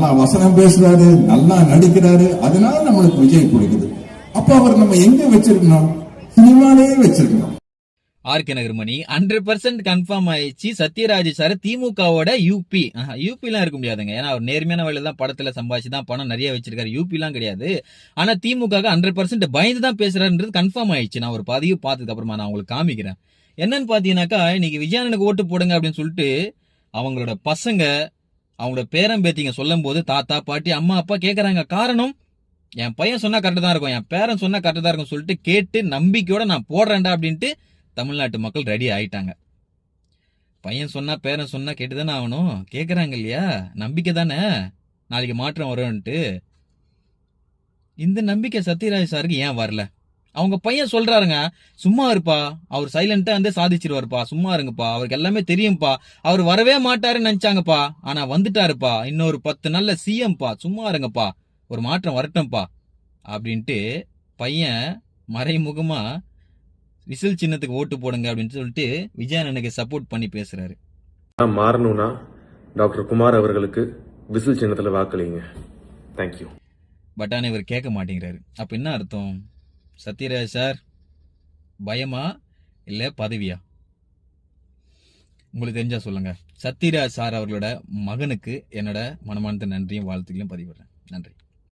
நல்லா வசனம் பேசுறாரு, நல்லா நடிக்கிறாரு, அதனால நம்மளுக்கு விஜய் கொடுக்குது. அப்ப அவர் நம்ம எங்க வச்சிருக்கணும்? சினிமாலேயே வச்சிருக்கணும். ஆர்கே நகர்மணி 100% கன்ஃபார்ம் ஆயிடுச்சு. சத்யராஜ் சார் திமுகவோட யூபி எல்லாம் இருக்க முடியாதுங்க. ஏன்னா அவர் நேர்மையான வழியில தான் படத்துல சம்பாதிச்சு தான் பணம் நிறைய வச்சிருக்காரு. யூபி எல்லாம் கிடையாது. ஆனா திமுக 100% பயந்து தான் பேசுறாருன்றது கன்ஃபார்ம் ஆயிடுச்சு. நான் ஒரு பதிவு பார்த்ததுக்கு அப்புறமா நான் உங்களுக்கு காமிக்கிறேன். என்னன்னு பாத்தீங்கன்னாக்கா, இன்னைக்கு விஜயானனுக்கு ஓட்டு போடுங்க அப்படின்னு சொல்லிட்டு அவங்களோட பசங்க, அவங்களோட பேரம்பேத்திங்க சொல்லும் போது தாத்தா பாட்டி அம்மா அப்பா கேக்குறாங்க. காரணம், என் பையன் சொன்னா கரெக்டா தான் இருக்கும், என் பேரன் சொன்னா கரெக்டா தான் இருக்கும் சொல்லிட்டு கேட்டு நம்பிக்கையோட நான் போடுறேன்டா அப்படின்ட்டு தமிழ்நாட்டு மக்கள் ரெடி ஆயிட்டாங்க. பையன் சொன்னா பேரன் சொன்னா கேட்டுதானே ஆகணும். கேக்குறாங்க இல்லையா, நம்பிக்கை தானே நாளைக்கு மாற்றம் வரும்ட்டு. இந்த நம்பிக்கை சத்யராஜ் சாருக்கு ஏன் வரல? அவங்க பையன் சொல்றாருங்க, சும்மா இருப்பா, அவர் சைலண்டா வந்து சாதிச்சிருவாருப்பா, சும்மா இருங்கப்பா, அவருக்கு எல்லாமே தெரியும்பா, அவர் வரவே மாட்டாருன்னு நினைச்சாங்கப்பா, ஆனா வந்துட்டாருப்பா, இன்னொரு 10 நாள்ல சிஎம்பா, சும்மா இருங்கப்பா, ஒரு மாற்றம் வரட்டும்பா அப்படின்ட்டு பையன் மறைமுகமா விசில் சின்னத்துக்கு ஓட்டு போடுங்க அப்படின்னு சொல்லிட்டு விஜயானனுக்கு சப்போர்ட் பண்ணி பேசுறாரு. மாறணும்னா டாக்டர் குமார் அவர்களுக்கு விசில் சின்னத்துல வாக்களிங்க. தேங்க்யூ. பட் ஆனா இவர் கேட்க மாட்டேங்கிறாரு. அப்ப என்ன அர்த்தம்? சத்யராஜ் சார் பயமா இல்ல பதவியா? உங்களுக்கு தெரிஞ்சா சொல்லுங்க. சத்யராஜ் சார் அவர்களோட மகனுக்கு என்னோட மனமார்ந்த நன்றியும் வாழ்த்துக்களையும் பதிவிடுறேன். நன்றி.